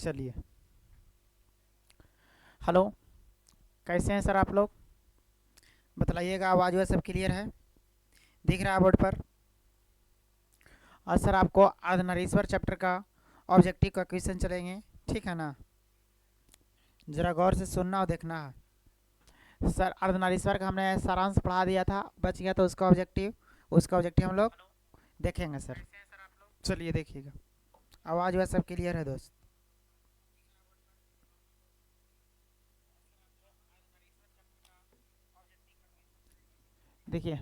चलिए, हेलो, कैसे हैं सर आप लोग? बतलाइएगा, आवाज़ वह सब क्लियर है? दिख रहा है बोर्ड पर? और सर आपको अर्धनारीश्वर चैप्टर का ऑब्जेक्टिव का क्वेश्चन चलेंगे, ठीक है ना? ज़रा गौर से सुनना और देखना है। सर अर्धनारीश्वर का हमने सारांश पढ़ा दिया था, बच गया तो उसका ऑब्जेक्टिव हम लोग देखेंगे सर। चलिए देखिएगा, आवाज़ वह सब क्लियर है दोस्त? देखिए,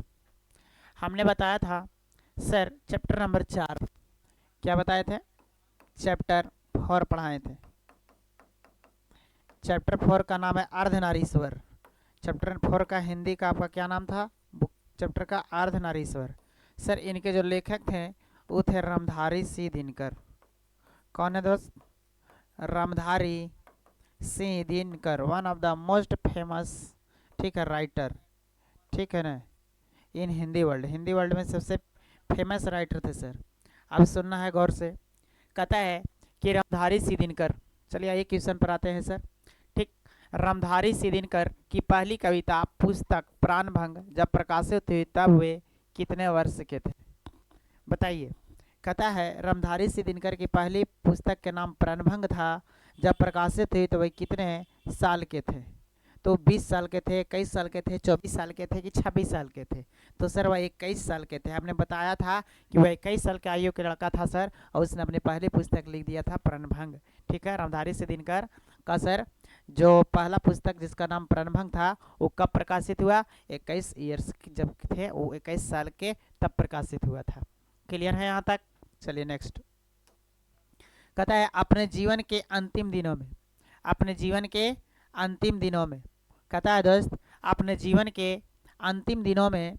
हमने बताया था सर चैप्टर नंबर 4, क्या बताए थे? चैप्टर 4 पढ़ाए थे। चैप्टर 4 का नाम है अर्धनारीश्वर। चैप्टर 4 का हिंदी का आपका क्या नाम था? बुक चैप्टर का अर्धनारीश्वर। सर इनके जो लेखक थे वो थे रामधारी सिंह दिनकर। कौन है दोस्त? Ramdhari Singh Dinkar, one of the most famous, ठीक है, राइटर, ठीक है ना, इन हिंदी वर्ल्ड में सबसे फेमस राइटर थे सर। अब सुनना है गौर से। कहता है कि रामधारी सिंह दिनकर, चलिए आइए क्वेश्चन पर आते हैं सर। ठीक, रामधारी सिंह दिनकर की पहली कविता पुस्तक प्राणभंग जब प्रकाशित हुई तब वे कितने वर्ष के थे? बताइए। कहता है रामधारी सिंह दिनकर की पहली पुस्तक के नाम प्राणभंग था, जब प्रकाशित हुई तो वे कितने साल के थे? तो 20 साल के थे, 21 साल के थे, 24 साल के थे कि 26 साल के थे? तो सर वह 21 साल के थे। हमने बताया था कि वह 21 साल के आयु के लड़का था सर, और उसने अपनी पहली पुस्तक लिख दिया था प्रणभंग। ठीक है, रामधारी सिंह दिनकर का सर जो पहला पुस्तक जिसका नाम प्रणभंग था वो कब प्रकाशित हुआ? 21 ईयर्स जब थे वो, 21 साल के तब प्रकाशित हुआ था। क्लियर है यहाँ तक? चलिए नेक्स्ट। कहता है अपने जीवन के अंतिम दिनों में, अपने जीवन के अंतिम दिनों में, कहता है दोस्त अपने जीवन के अंतिम दिनों में,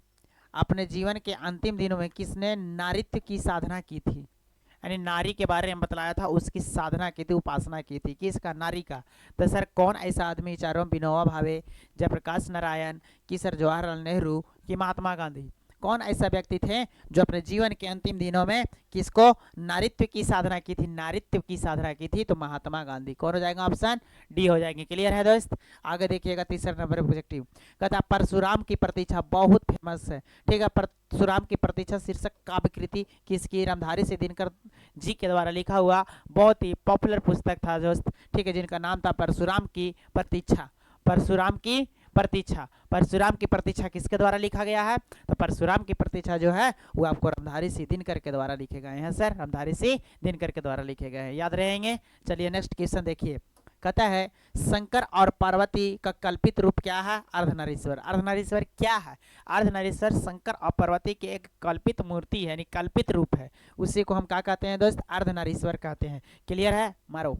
अपने जीवन के अंतिम दिनों में किसने नारित्व की साधना की थी? यानी नारी के बारे में बतलाया था, उसकी साधना की थी, उपासना की थी। किसका? नारी का। तो सर कौन ऐसा आदमी चारों? विनोबा भावे, जयप्रकाश नारायण, कि सर जवाहरलाल नेहरू, कि महात्मा गांधी? कौन ऐसा व्यक्ति थे जो अपने जीवन के अंतिम दिनों में किसको? नारित्व की साधना की थी, नारित्व की साधना की थी। तो महात्मा गांधी। कौन हो जाएगा? ऑप्शन डी हो जाएंगे। क्लियर है दोस्त? आगे देखिएगा तीसरा नंबर ऑब्जेक्टिव। कहता है परशुराम की प्रतीक्षा, बहुत फेमस है, ठीक है। परशुराम की प्रतीक्षा शीर्षक काव्य कृति किसकी? रामधारी सिंह दिनकर जी के द्वारा लिखा हुआ बहुत ही पॉपुलर पुस्तक था दोस्त, ठीक है, जिनका नाम था परशुराम की प्रतीक्षा। परशुराम की प्रतीक्षा, परशुराम की प्रतीक्षा किसके द्वारा लिखा गया है? तो परशुराम की प्रतीक्षा जो है वो आपको रामधारी सिंह दिनकर के द्वारा लिखे गए हैं सर, रामधारी सिंह दिनकर के द्वारा लिखे गए हैं, याद रहेंगे। चलिए नेक्स्ट क्वेश्चन देखिए। कहता है शंकर और पार्वती का कल्पित रूप क्या है? अर्धनारीश्वर। अर्धनारीश्वर क्या है? अर्धनारीश्वर शंकर और पार्वती की एक कल्पित मूर्ति है, यानी कल्पित रूप है। उसी को हम क्या कहते हैं दोस्त? अर्धनारीश्वर कहते हैं। क्लियर है? मारो।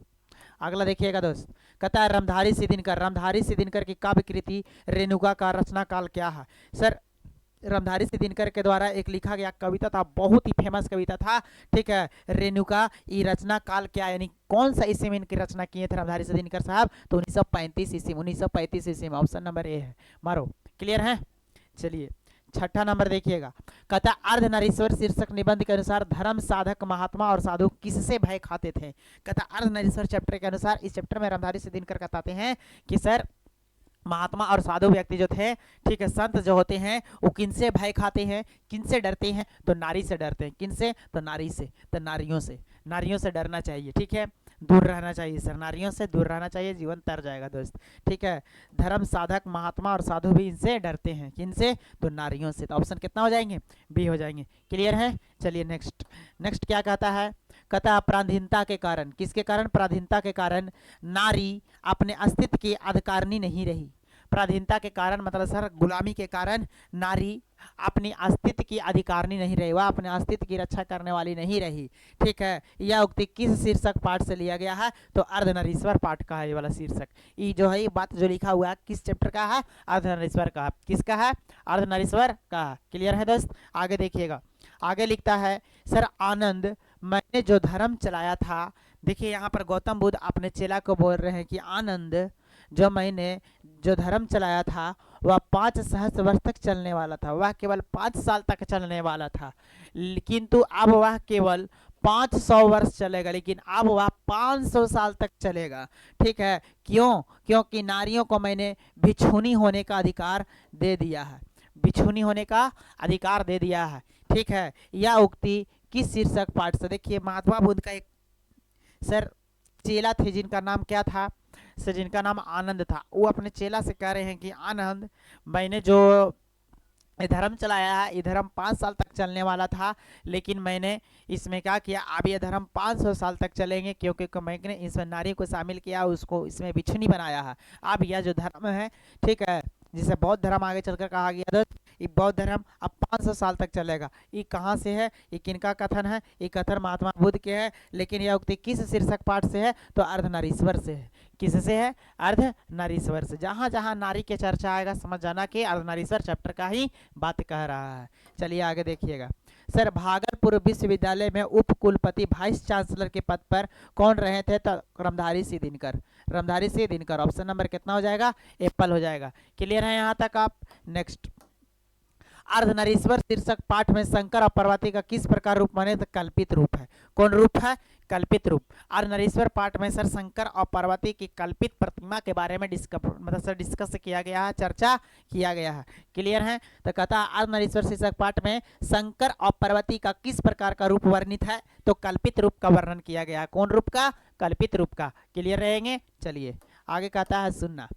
अगला देखिएगा दोस्त। कहता है रामधारी सिंह दिनकर, रामधारी सिंह दिनकर की काव्य कृति रेणुका का रचना काल क्या है? सर रामधारी सिंह दिनकर के द्वारा एक लिखा गया कविता था, बहुत ही फेमस कविता था, ठीक है, रेणुका। ये रचना काल क्या, यानी कौन सा ईस्वी में इनकी रचना किए थे रामधारी सिंह दिनकर साहब? तो 1935 ईस्वी, 1935 ईस्वी में। ऑप्शन नंबर ए है। मारो। क्लियर है? चलिए छठा नंबर देखिएगा। कहता अर्धनारीश्वर शीर्षक निबंध के अनुसार धर्म साधक महात्मा और साधु किससे भय खाते थे? कहता अर्धनारीश्वर चैप्टर के अनुसार, इस चैप्टर में रामधारी सिंह दिनकर बताते हैं कि सर महात्मा और साधु व्यक्ति जो थे, ठीक है, संत जो होते हैं वो किनसे भय खाते हैं, किनसे डरते हैं? तो नारी से डरते हैं। किनसे? तो नारी से, तो नारियों से। नारियों से डरना चाहिए, ठीक है, दूर रहना चाहिए सर, नारियों से दूर रहना चाहिए, जीवन तर जाएगा दोस्त, ठीक है। धर्म साधक महात्मा और साधु भी इनसे डरते हैं। किनसे? तो नारियों से। तो ऑप्शन कितना हो जाएंगे? बी हो जाएंगे। क्लियर है? चलिए नेक्स्ट। नेक्स्ट क्या कहता है? कहता पराधीनता के कारण, किसके कारण? पराधीनता के कारण नारी अपने अस्तित्व की अधिकारिणी नहीं रही। पराधीनता के कारण मतलब सर गुलामी के कारण नारी अपनी अस्तित्व की अधिकारिणी नहीं रही, वह अपने अस्तित्व की रक्षा करने वाली नहीं रही, ठीक है। यह उक्ति किस शीर्षक पाठ से लिया गया है? तो अर्धनारीश्वर पाठ का है ये वाला शीर्षक। ये जो है ये बात जो लिखा हुआ है किस चैप्टर का है? अर्धनारीश्वर का। किसका है? अर्धनारीश्वर का। क्लियर है दोस्त? आगे देखिएगा। आगे लिखता है सर आनंद, मैंने जो धर्म चलाया था। देखिए यहाँ पर गौतम बुद्ध अपने चेला को बोल रहे हैं कि आनंद, जो मैंने जो धर्म चलाया था वह 5 सहस्त्र वर्ष तक चलने वाला था, वह केवल 5 साल तक चलने वाला था, किंतु अब वह केवल 500 वर्ष चलेगा, लेकिन अब वह 500 साल तक चलेगा। ठीक है, क्यों? क्योंकि नारियों को मैंने भिक्षुनी होने का अधिकार दे दिया है, भिक्षुनी होने का अधिकार दे दिया है। ठीक है, यह उक्ति किस शीर्षक पाठ से? देखिए, महात्मा बुद्ध का एक सर चेला थे जिनका नाम क्या था सर? जिनका नाम आनंद था। वो अपने चेला से कह रहे हैं कि आनंद, मैंने जो ये धर्म चलाया है, ये धर्म 5 साल तक चलने वाला था, लेकिन मैंने इसमें क्या किया, अब ये धर्म 500 साल तक चलेंगे, क्योंकि मैंने इसमें नारी को शामिल किया, उसको इसमें बिछनी बनाया है। अब यह जो धर्म है, ठीक है, जिसे बौद्ध धर्म आगे चलकर कहा गया, ये बौद्ध धर्म अब 500 साल तक चलेगा। ये कहाँ से है? ये किनका कथन है? ये कथन महात्मा बुद्ध के है, लेकिन यह उक्ति किस शीर्षक पाठ से है? तो अर्धनारीश्वर से है। किससे है? अर्धनारीश्वर से। जहाँ जहाँ नारी के चर्चा आएगा समझ जाना कि अर्धनारीश्वर चैप्टर का ही बात कह रहा है। चलिए आगे देखिएगा। सर, भागलपुर विश्वविद्यालय में उप कुलपति वाइस चांसलर के पद पर कौन रहे थे? तो रामधारी सिंह दिनकर। रामधारी सिंह दिनकर। ऑप्शन नंबर कितना हो जाएगा? एप्पल हो जाएगा। क्लियर है यहाँ तक आप? नेक्स्ट, अर्धनारीश्वर शीर्षक पाठ में शंकर और पार्वती का किस प्रकार रूप माने? तो कल्पित रूप है। कौन रूप है? कल्पित रूप। अर्धनारीश्वर पाठ में सर शंकर और पार्वती की कल्पित प्रतिमा के बारे में डिस्कस किया गया है, चर्चा किया गया है। क्लियर है? तो कहता है अर्धनारीश्वर शीर्षक पाठ में शंकर और पार्वती का किस प्रकार का रूप वर्णित है? तो कल्पित रूप का वर्णन किया गया है। कौन रूप का? कल्पित रूप का। क्लियर रहेंगे? चलिए आगे कहता है सुनना।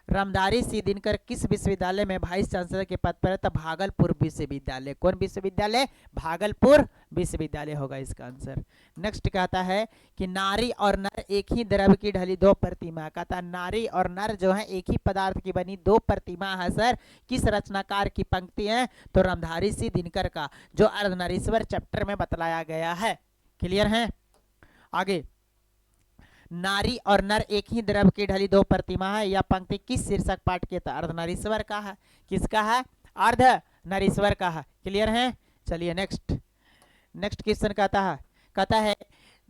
रामधारी सिंह दिनकर किस विश्वविद्यालय में वाइस चांसलर के पद पर है? तो भागलपुर विश्वविद्यालय। कौन विश्वविद्यालय? भागलपुर विश्वविद्यालय होगा इसका आंसर। नेक्स्ट कहता है कि नारी और नर एक ही द्रव्य की ढली दो प्रतिमा। कहता है नारी और नर जो है एक ही पदार्थ की बनी दो प्रतिमा है सर। किस रचनाकार की पंक्ति है? तो रामधारी सिंह दिनकर का, जो अर्धनारीश्वर चैप्टर में बतलाया गया है। क्लियर है? आगे, नारी और नर एक ही द्रव्य की ढली दो प्रतिमा है, यह पंक्ति किस शीर्षक पाठ के? अर्धनारीश्वर का है। किसका है? अर्धनारीश्वर का है। क्लियर है? चलिए नेक्स्ट क्वेश्चन कहता है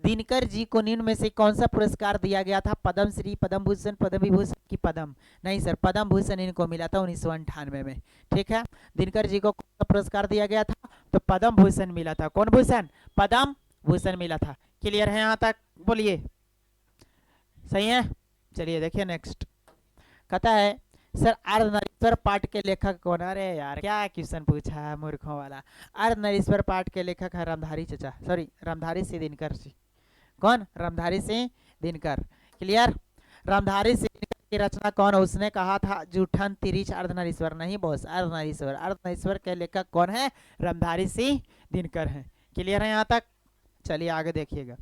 दिनकर जी को निम्न में से कौन सा पुरस्कार दिया गया था? पद्म श्री, पद्म भूषण, पद्म विभूषण की पद्म? नहीं सर, पद्म भूषण इनको मिला था 1998 में। ठीक है, दिनकर जी को कौन सा पुरस्कार दिया गया था? तो पद्म भूषण मिला था। कौन भूषण? पद्म भूषण मिला था। क्लियर है यहाँ तक? बोलिए, सही है? चलिए देखिए नेक्स्ट कहता है सर अर्धनारीश्वर पाठ के लेखक कौन? अरे यार क्या क्वेश्चन पूछा है मूर्खों वाला। अर्धनारीश्वर पाठ के लेखक है रामधारी चाचा, सॉरी रामधारी सिंह दिनकर जी। कौन? रामधारी सिंह दिनकर। क्लियर? रामधारी सिंह दिनकर की रचना कौन? उसने कहा था जूठन तिरिच अर्धनारीश्वर। नहीं बॉस, अर्धनारीश्वर। अर्धनारीश्वर के लेखक कौन है? रामधारी सिंह दिनकर है। क्लियर है यहाँ तक? चलिए आगे देखिएगा।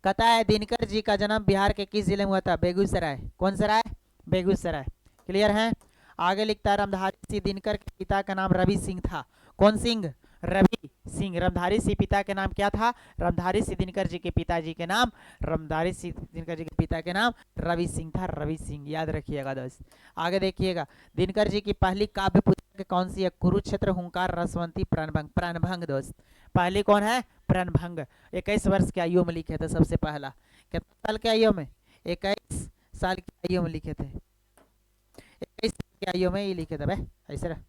कहता है दिनकर जी का जन्म बिहार के किस जिले में हुआ था? बेगूसराय। कौन सराय? बेगूसराय। क्लियर है? आगे लिखता है रामधारी सिंह दिनकर के पिता का नाम रवि सिंह था। कौन सिंह? रवि सिंह। रामधारी सिंह पिता के नाम क्या था? रामधारी सिंह दिनकर जी के पिताजी के नाम, रामधारी सिंह दिनकर जी के पिता के नाम रवि सिंह था। रवि सिंह याद रखिएगा दोस्त। आगे देखिएगा, दिनकर जी की पहली काव्य पुस्तक कौन सी है? कुरुक्षेत्र, हुंकार, रसवंती, प्रणभंग। प्रणभंग दोस्त पहली कौन है? प्रणभंग। 21 वर्ष की आयु में लिखे थे सबसे पहला। कितने साल की आयु में? 21 साल की आयु में लिखे थे। 21 साल की आयु में ये लिखे थे भाई। ऐसे रहा।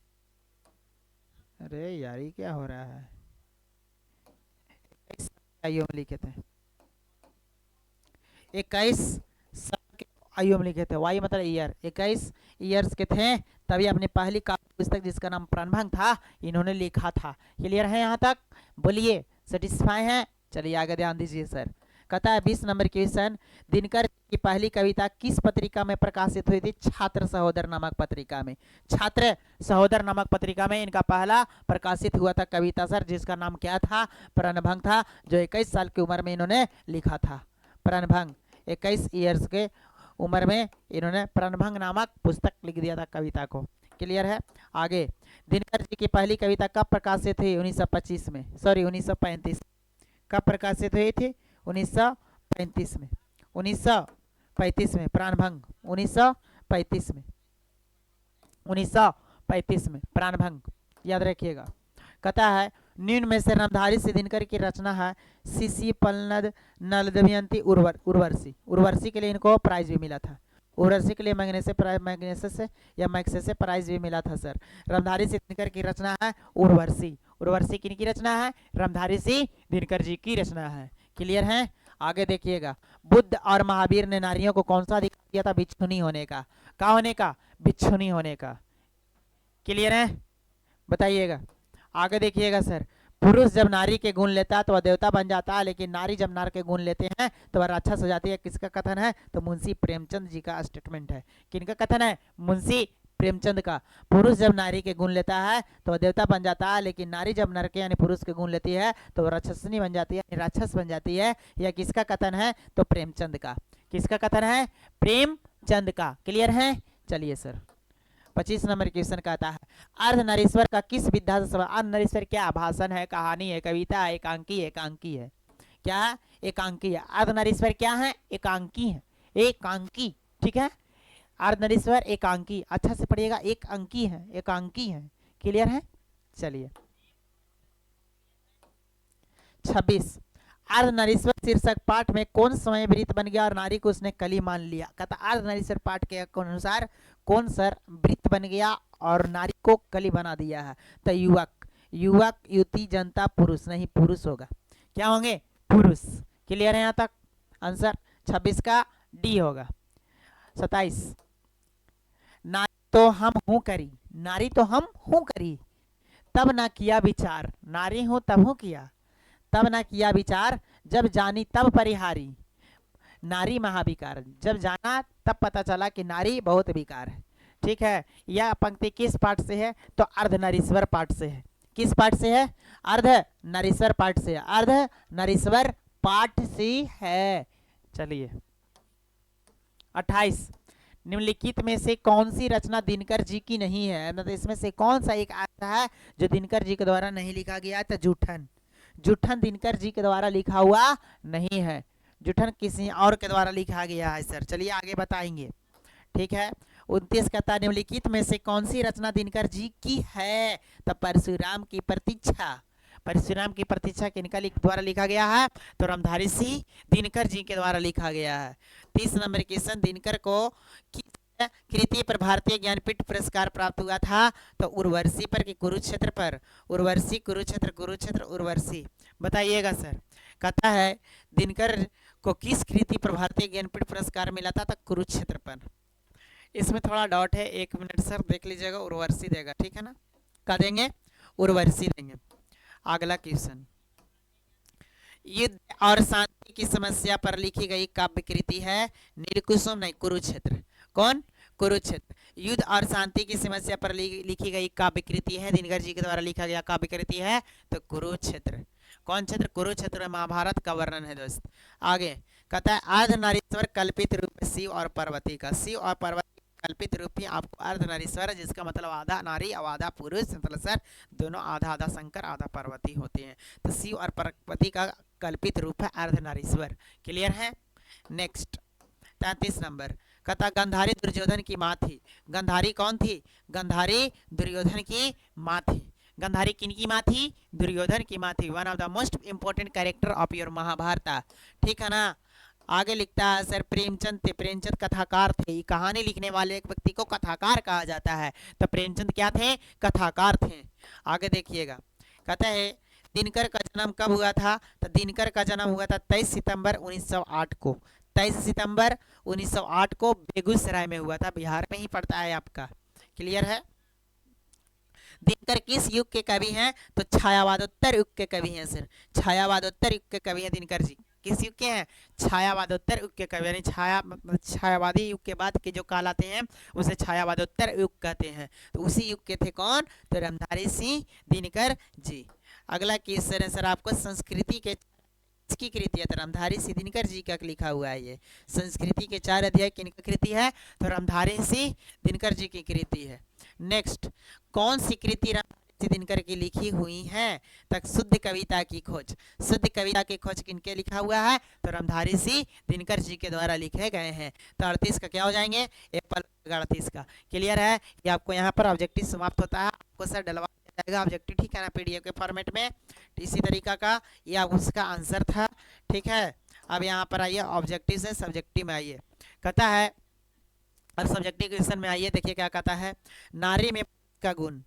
अरे यार ये क्या हो रहा है? 21 साल की आयु में लिखे थे। 21 साल की आयु में लिखे थे। वाई मतलब ईयर। 21 ईयर्स के थे तभी अपनी पहली काव्य पुस्तक जिसका नाम प्रणभंग था इन्होंने लिखा था। क्लियर है यहाँ तक? बोलिए, सेटिस्फाई है? चलिए आगे ध्यान दीजिए सर। कहता है 20 नंबर क्वेश्चन, दिनकर की पहली कविता किस पत्रिका में प्रकाशित हुई थी? छात्र सहोदर नामक पत्रिका में। छात्र सहोदर नामक पत्रिका में इनका पहला प्रकाशित हुआ था कविता सर, जिसका नाम क्या था? प्रणभंग था, जो 21 साल की उम्र में इन्होंने लिखा था। प्रणभंग 21 ईयर्स के उम्र में इन्होंने प्रणभंग नामक पुस्तक लिख दिया था कविता को। क्लियर है? आगे, दिनकर जी की पहली कविता कब प्रकाशित हुई? 1925 में, सॉरी 1935। कब प्रकाशित हुई थी? 1935 में। 1935 में प्राणभंग। 1935 में 1935 में प्राणभंग याद रखिएगा। कहता है निम्न में से रामधारी सिंह दिनकर की रचना है शिशि पल्लद नल उर्वशी। उर्वशी के लिए इनको प्राइज भी मिला था। उर्वशी के लिए मैग्नेसे से या मैक्से से प्राइज भी मिला था सर। रामधारी सिंह दिनकर की रचना है उर्वशी। उर्वशी किनकी रचना है? रामधारी सिंह दिनकर जी की रचना है। क्लियर है? आगे देखिएगा, बुद्ध और महावीर ने नारियों को कौन सा अधिकार दिया था? भिक्षुणी होने का। क्या होने का? भिक्षुणी होने का। क्लियर है? बताइएगा। आगे देखिएगा सर, पुरुष जब नारी के गुण लेता है तो वह देवता बन जाता है, लेकिन नारी जब नार के गुण लेते हैं तो वह राक्षस हो जाती है। किसका कथन है? तो मुंशी प्रेमचंद जी का स्टेटमेंट है। किनका कथन है? मुंशी प्रेमचंद का। पुरुष जब नारी के गुण लेता है तो वह देवता बन जाता है, लेकिन नारी जब नर के यानी पुरुष के गुण लेती है तो वह राक्षसनी बन जाती है, राक्षस बन जाती है। यह किसका कथन है? तो प्रेमचंद का। किसका कथन है? प्रेमचंद का। क्लियर है? चलिए सर, 25 नंबर क्वेश्चन कहता है, अर्धनारीश्वर का किस विधा से संबंध? अर्धनारीश्वर क्या? भाषण है, कहानी है, कविता है, एकांकी है? एकांकी है। क्या? एकांकी है। अर्धनारीश्वर क्या है? एकांकी है। एकांकी, ठीक है। अर्धनारीश्वर एकांकी, अच्छा से पढ़िएगा, एक अंकी है, एकांकी है। क्लियर है? चलिए 26, अर्धनारीश्वर शीर्षक पाठ में कौन समय वृत्त बन गया और नारी को उसने कली मान लिया? कहता अर्धनारीश्वर पाठ के अनुसार कौन सर वृत्त बन गया और नारी को कली बना दिया है? तो युवक, युवक, युवती, जनता, पुरुष। नहीं, पुरुष होगा। क्या होंगे? पुरुष। क्लियर है यहाँ तक? आंसर 26 का डी होगा। 27, नारी तो हम हूं करी, नारी तो हम हूं करी, तब ना किया विचार, नारी हूं तब हूं किया, तब ना किया विचार, जब जानी तब परिहारी, नारी महाविकार। जब जाना तब पता चला कि नारी बहुत विकार है। ठीक है। यह पंक्ति किस पाठ से है? तो अर्धनारीश्वर पाठ से है। किस पाठ से है? अर्धनारीश्वर पाठ से। अर्धनारीश्वर पाठ से है। चलिए 28, निम्नलिखित में से कौन सी रचना दिनकर जी की नहीं है? मतलब इसमें से कौन सा एक ऐसा है जो दिनकर जी के द्वारा नहीं लिखा गया? तो जूठन। जूठन दिनकर जी के द्वारा लिखा हुआ नहीं है, जूठन किसी और के द्वारा लिखा गया है सर। चलिए आगे बताएंगे। ठीक है। 29 कहता है, निम्नलिखित में से कौन सी रचना दिनकर जी की है? तो परशुराम की प्रतीक्षा। परशुराम की प्रतीक्षा किनका द्वारा लिखा गया है? तो रामधारी सिंह दिनकर जी के द्वारा लिखा गया है। 30 नंबर क्वेश्चन, दिनकर को कृति पर भारतीय ज्ञानपीठ पुरस्कार प्राप्त हुआ था? तो उर्वशी पर कि कुरुक्षेत्र पर? उर्वशी, कुरुक्षेत्र, कुरुक्षेत्र, उर्वशी। बताइएगा सर। कहता है दिनकर को किस कृति पर भारतीय ज्ञानपीठ पुरस्कार मिला था? तो कुरुक्षेत्र पर। इसमें थोड़ा डाउट है, 1 मिनट सर देख लीजिएगा। उर्वशी देगा, ठीक है ना? क्या देंगे? उर्वशी देंगे। अगला क्वेश्चन, युद्ध और शांति की समस्या पर लिखी गई काव्य कृति है? नीलकुसुम नहीं, कुरुक्षेत्र। कौन? कुरुक्षेत्र। युद्ध और शांति की समस्या पर लिखी गई काव्य कृति है, दिनकर जी के द्वारा लिखा गया काव्य कृति है तो कुरुक्षेत्र। कौन क्षेत्र? कुरुक्षेत्र में महाभारत का वर्णन है दोस्त। आगे कहता है, अर्धनारीश्वर कल्पित रूप शिव और पार्वती का। शिव और पार्वती कल्पित रूप ही आपको अर्धनारीश्वर, जिसका मतलब आधा नारी और आधा पुरुष, मतलब सर दोनों आधा आधा शंकर आधा पार्वती होते हैं। तो शिव और पार्वती का कल्पित रूप है अर्धनारीश्वर। क्लियर है? नेक्स्ट 33 नंबर कहता, गंधारी दुर्योधन की माँ थी। गंधारी कौन थी? गंधारी दुर्योधन की माँ थी। गंधारी किन की माँ थी? दुर्योधन की माँ थी। One of the most important character of your Mahabharata. ठीक है ना? आगे लिखता है सर, प्रेमचंद थे। प्रेमचंद कथाकार थे। कहानी लिखने वाले एक व्यक्ति को कथाकार कहा जाता है, तो प्रेमचंद क्या थे? कथाकार थे। आगे देखिएगा, कहता है दिनकर का जन्म कब हुआ था? तो दिनकर का जन्म हुआ था 23 सितंबर 1908 को। 23 सितंबर 1908 को बेगूसराय में हुआ था, बिहार में ही पड़ता है आपका। क्लियर है? दिनकर किस युग के कवि हैं? तो छायावादोत्तर युग के कवि हैं सर। छायावादोत्तर युग के कवि हैं दिनकर जी। किस युग के हैं? छायावादोत्तर युग के कवि, यानी छायावादी युग के बाद के जो कहलाते हैं उसे छायावादोत्तर युग कहते हैं। तो उसी युग के थे कौन? तो रामधारी सिंह दिनकर जी। अगला क्वेश्चन है सर आपको, संस्कृति के की कृति है? तो रामधारी सिंह दिनकर जी का लिखा हुआ है। ये संस्कृति के 4 अध्याय किनकी कृति है? तो रामधारी सिंह दिनकर जी की कृति है। नेक्स्ट, कौन सी कृति रामधारी सिंह दिनकर की लिखी हुई है? तक शुद्ध कविता की खोज। शुद्ध कविता की खोज किनके लिखा हुआ है? तो रामधारी सिंह दिनकर जी के द्वारा लिखे गए हैं। तो 38 का क्या हो जाएंगे? एप्पल 38 का। क्लियर है? ये आपको यहाँ पर ऑब्जेक्टिव समाप्त होता है, आपको सर डलवा जाएगा ऑब्जेक्टिव, ठीक है ना, पीडीएफ के फॉर्मेट में। इसी तरीका का ये उसका आंसर था। ठीक है। अब यहाँ पर आइए, ऑब्जेक्टिव से सब्जेक्टिव में आइए। कहता है, अब सब्जेक्टिव क्वेश्चन में आइए, देखिए क्या कहता है। नारी में का गुण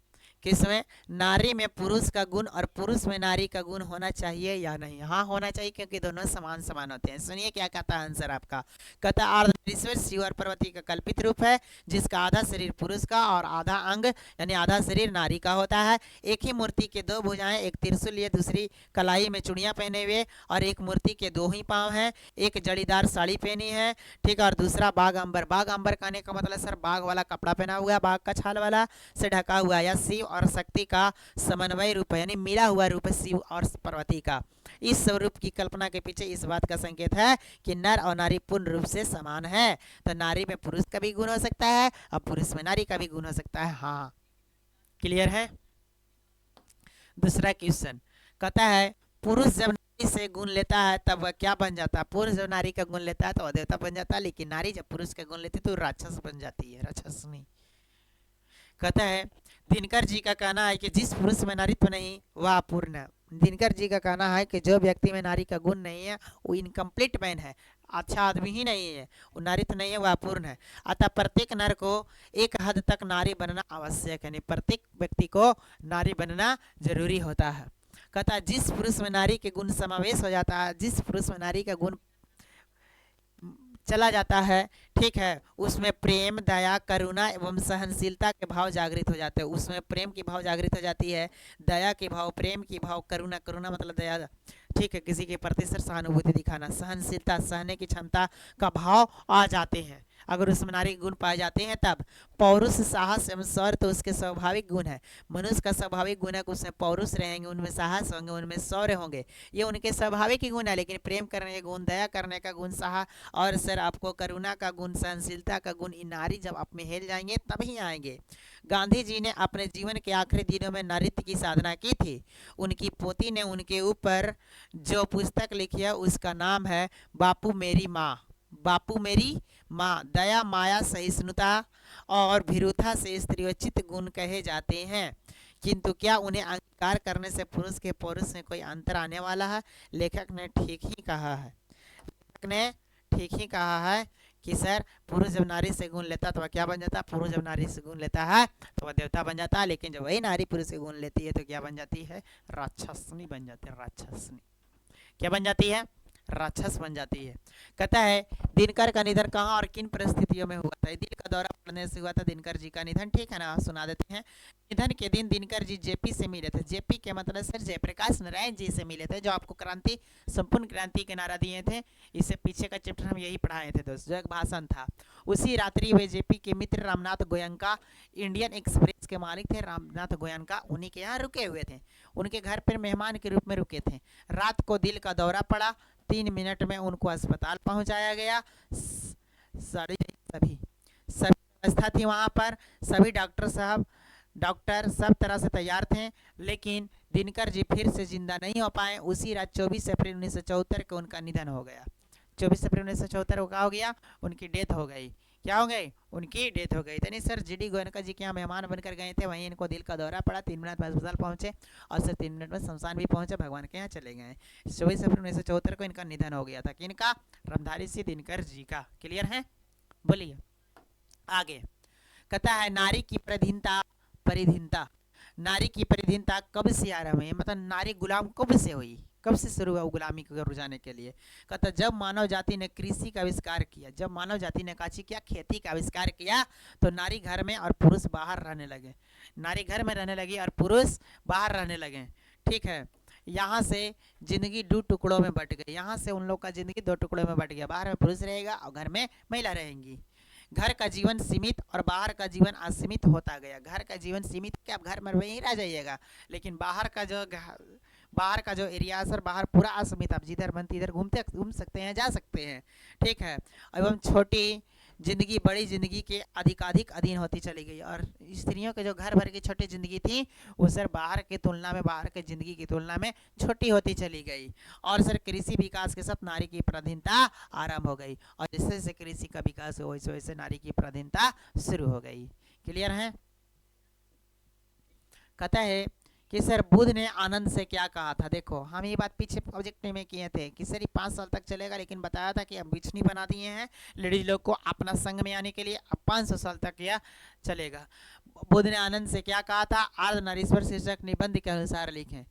किसमें? नारी में पुरुष का गुण और पुरुष में नारी का गुण होना चाहिए या नहीं? हाँ होना चाहिए, क्योंकि दोनों समान समान होते हैं। सुनिए क्या कहता है आंसर आपका। कहता अर्धनारीश्वर शिव और पार्वती का कल्पित रूप है, जिसका आधा शरीर पुरुष का और आधा अंग यानी आधा शरीर नारी का होता है। एक ही मूर्ति के दो भुजाएं, एक त्रिशूल लिए, दूसरी कलाई में चूड़ियां पहने हुए, और एक मूर्ति के दो ही पांव हैं, एक जड़ीदार साड़ी पहनी है, ठीक है, और दूसरा बाघ अंबर। बाघ अंबर कहने का मतलब सर बाघ वाला कपड़ा पहना हुआ, बाघ का छाल वाला से ढका हुआ। या शिव और शक्ति का समन्वय रूप है, यानी मिला हुआ रूप है शिव और पार्वती का। इस स्वरूप की कल्पना के पीछे इस बात का संकेत है कि नर और नारी पूर्ण रूप से समान है। तो नारी में पुरुष का भी गुण हो सकता है और पुरुष में नारी का भी गुण हो सकता है। हाँ क्लियर है। दूसरा क्वेश्चन कहता है पुरुष जब नारी से गुण लेता है तब वह क्या बन जाता है? पुरुष जब नारी का गुण लेता है तो वह देवता बन जाता है, लेकिन नारी जब पुरुष का गुण लेती है तो राक्षस बन जाती है, राक्षसनी। कहता है दिनकर जी का कहना है कि जिस पुरुष में नारीत्व नहीं वह अपूर्ण है। दिनकर जी का कहना है कि जो व्यक्ति में नारी का गुण नहीं है वो इनकम्प्लीट मैन है, अच्छा आदमी ही नहीं है, वो नारित्व नहीं है, वह अपूर्ण है। अतः प्रत्येक नर को एक हद तक नारी बनना आवश्यक है, प्रत्येक व्यक्ति को नारी बनना जरूरी होता है। कहता है जिस पुरुष में नारी के गुण समावेश हो जाता है, जिस पुरुष में नारी का गुण चला जाता है, ठीक है, उसमें प्रेम, दया, करुणा एवं सहनशीलता के भाव जागृत हो जाते हैं। उसमें प्रेम की भाव जागृत हो जाती है, दया के भाव, प्रेम की भाव, करुणा, करुणा मतलब दया, ठीक है, किसी के प्रति सहानुभूति दिखाना, सहनशीलता, सहने की क्षमता का भाव आ जाते हैं। अगर उसमें नारी गुण पाए जाते हैं तब पौरुष, साहस एवं शौर्य तो उसके स्वाभाविक गुण है। मनुष्य का स्वाभाविक गुण है कि उसमें पौरुष रहेंगे, उनमें साहस होंगे, उनमें शौर्य होंगे, ये उनके स्वाभाविक ही गुण है। लेकिन प्रेम करने का गुण, दया करने का गुण, और सर आपको करुणा का गुण, सहनशीलता का गुण, इन नारी जब आप में हेल जाएंगे तभी आएंगे। गांधी जी ने अपने जीवन के आखिरी दिनों में नारित्व की साधना की थी। उनकी पोती ने उनके ऊपर जो पुस्तक लिखी है उसका नाम है बापू मेरी माँ। बापू मेरी माँ। दया, माया, सहिष्णुता और भीरुता से स्त्रीयोचित गुण कहे जाते हैं, किंतु क्या उन्हें अंगीकार करने से पुरुष के पौरुष में कोई अंतर आने वाला है? लेखक ने ठीक ही कहा है, लेखक ने ठीक ही कहा है कि सर पुरुष जब नारी से गुण लेता तो वह क्या बन जाता? पुरुष जब नारी से गुण लेता है तो वह देवता बन जाता है, लेकिन जब वही नारी पुरुष से गुण लेती है तो क्या बन जाती है? राक्षसनी बन जाती है। राक्षसनी क्या बन जाती है? राक्षस बन जाती है। कहता है दिनकर का निधन कहाँ और किन परिस्थितियों में हुआ था? दिल का दौरा पड़ने से हुआ था दिनकर जी का निधन, ठीक है ना, सुना देते हैं। निधन के दिन दिनकर जी जेपी से मिले थे। जेपी के मतलब सर जयप्रकाश नारायण जी से मिले थे, जो आपको क्रांति, संपूर्ण क्रांति के नारा दिए थे। इससे पीछे का चैप्टर हम यही पढ़ाए थे दोस्त, जो एक भाषण था। उसी रात्रि वे जेपी के मित्र रामनाथ गोयनका, इंडियन एक्सप्रेस के मालिक थे रामनाथ गोयनका, उन्हीं के यहाँ रुके हुए थे। उनके घर पर मेहमान के रूप में रुके थे। रात को दिल का दौरा पड़ा, 3 मिनट में उनको अस्पताल पहुंचाया गया। सभी सभी व्यवस्था थी वहां पर, सभी डॉक्टर साहब, डॉक्टर सब तरह से तैयार थे, लेकिन दिनकर जी फिर से जिंदा नहीं हो पाए। उसी रात 24 अप्रैल 1974 को उनका निधन हो गया। 24 अप्रैल 1974 को क्या हो गया? उनकी डेथ हो गई। क्या हो गई? उनकी डेथ हो गई। यानी सर जी डी गोयनका जी के यहाँ मेहमान बनकर गए थे, वहीं इनको दिल का दौरा पड़ा, 3 मिनट में अस्पताल पहुंचे और सर 3 मिनट में शमशान भी पहुंचे, भगवान के यहाँ चले गए। 24 अप्रैल 1974 को इनका निधन हो गया था। किनका? रामधारी सिंह दिनकर जी का। क्लियर है? बोलिए आगे। कहता है नारी की परिधीनता, परिधीनता, नारी की परिधीनता कब से आरंभ हुई? मतलब नारी गुलाम कब से हुई, कब से शुरू हुआ गुलामी को रुझाने के लिए? कहता जब मानव जाति ने कृषि का आविष्कार किया, जब मानव जाति ने काची किया, खेती का आविष्कार किया, तो नारी घर में और पुरुष बाहर रहने लगे। नारी घर में रहने लगी और पुरुष बाहर रहने लगे, ठीक है। यहाँ से जिंदगी 2 टुकड़ों में बट गई। यहाँ से उन लोग का जिंदगी 2 टुकड़ों में बट गया। बाहर में पुरुष रहेगा और घर में महिला रहेंगी। घर का जीवन सीमित और बाहर का जीवन असीमित होता गया। घर का जीवन सीमित क्या, आप घर में वहीं रह जाइएगा, लेकिन बाहर का जो एरिया सर बाहर पूरा असीमित, आप जिधर मन तिधर घूम सकते हैं, जा सकते हैं, ठीक है। एवं छोटी जिंदगी बड़ी जिंदगी के अधिकाधिक अधीन होती चली गई, और स्त्रियों के जो घर भर की छोटी जिंदगी थी वो सर बाहर की तुलना में, बाहर की जिंदगी की तुलना में छोटी होती चली गई। और सर कृषि विकास के साथ नारी की पराधीनता आरंभ हो गई, और जैसे जैसे कृषि का विकास हो वैसे वैसे नारी की पराधीनता शुरू हो गई। क्लियर है? कहता है कि सर बुध ने आनंद से क्या कहा था। देखो हम ये बात पीछे ऑब्जेक्टिव में किए थे कि सर ये 5 साल तक चलेगा, लेकिन बताया था कि अब बिछनी बना दिए हैं लेडीज लोग को अपना संग में आने के लिए, अब 500 साल तक यह चलेगा। बुध ने आनंद से क्या कहा था, अर्धनारीश्वर शीर्षक निबंध के अनुसार लिखें।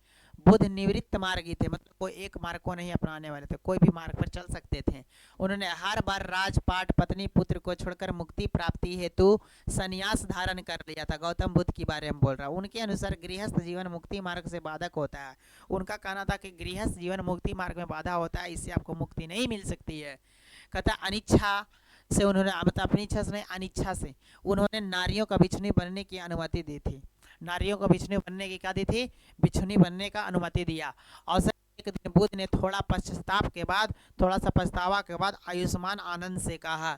बुध निवृत्त मार्गी थे, मतलब कोई एक मार्ग को नहीं अपनाने वाले थे, कोई भी मार्ग पर चल सकते थे। उन्होंने हर बार राजपाट पत्नी पुत्र को छोड़कर मुक्ति प्राप्ति हेतु संन्यास धारण कर लिया था। गौतम बुद्ध के बारे में बोल रहा हूँ। उनके अनुसार गृहस्थ जीवन मुक्ति मार्ग से बाधक होता है। उनका कहना था कि गृहस्थ जीवन मुक्ति मार्ग में बाधा होता है, इससे आपको मुक्ति नहीं मिल सकती है। कहता अनिच्छा से उन्होंने, मतलब अपनी इच्छा से नहीं, अनिच्छा से उन्होंने नारियों का बिछनी बनने की अनुमति दी थी। नारियों को बिछनी बनने की क्या दी थी, बिछनी बनने का अनुमति दिया। और एक दिन बुद्ध ने थोड़ा पश्चाताप के बाद, थोड़ा सा पछतावा के बाद आयुष्मान आनंद से कहा,